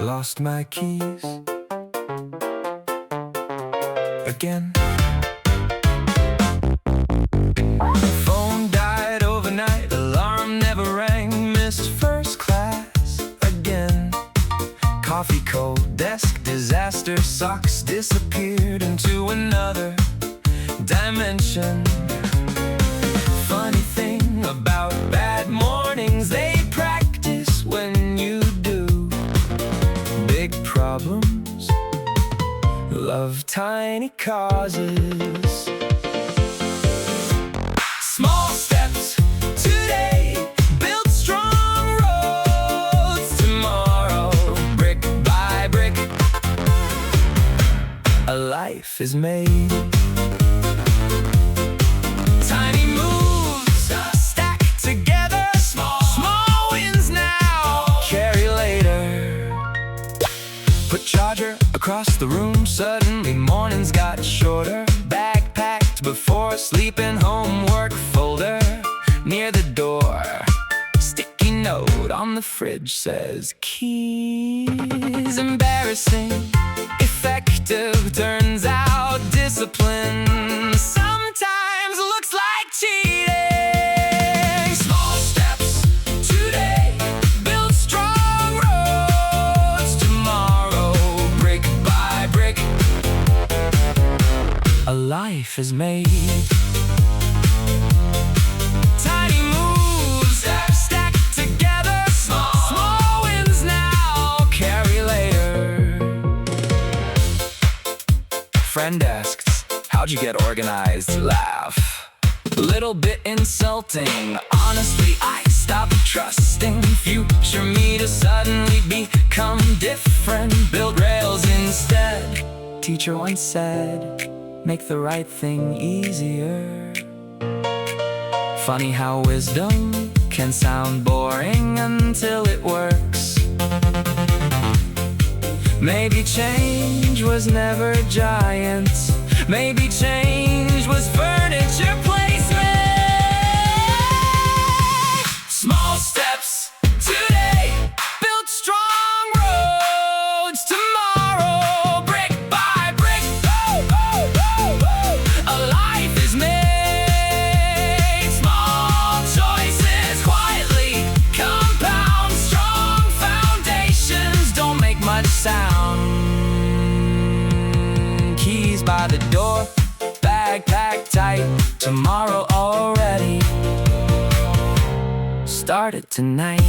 lost my keys again. Phone died overnight, alarm never rang, missed first class again. Coffee cold, desk disaster, socks disappeared into another dimension. Funny thing about bad mornings, they practice when you do. Big problems love tiny causes. Small steps today build strong roads tomorrow. Brick by brick, a life is made. Tiny moves stack together. Small wins now, carry later. Put charger across the room, suddenly mornings got shorter. Bag packed before sleeping, homework folder near the door. Sticky note on the fridge says keys. Embarrassing, effective, turns out discipline sometimes looks like cheating. Small steps today build strong roads tomorrow. Brick by brick, a life is made. Tiny moves stack together. Small wins now, carry later. Friend asks, how'd you get organized? Laugh. Little bit insulting. Honestly, I stopped trusting future me to suddenly become different. Build rails instead. Teacher once said, make the right thing easier. Funny how wisdom can sound boring until it works. Maybe change was never giant. Maybe change was furniture placement. Small steps today build strong roads tomorrow. Brick by brick, a life is made. Small choices quietly compound. Strong foundations don't make much sound. Keys by the door, bag packed tight. Tomorrow already, start it tonight.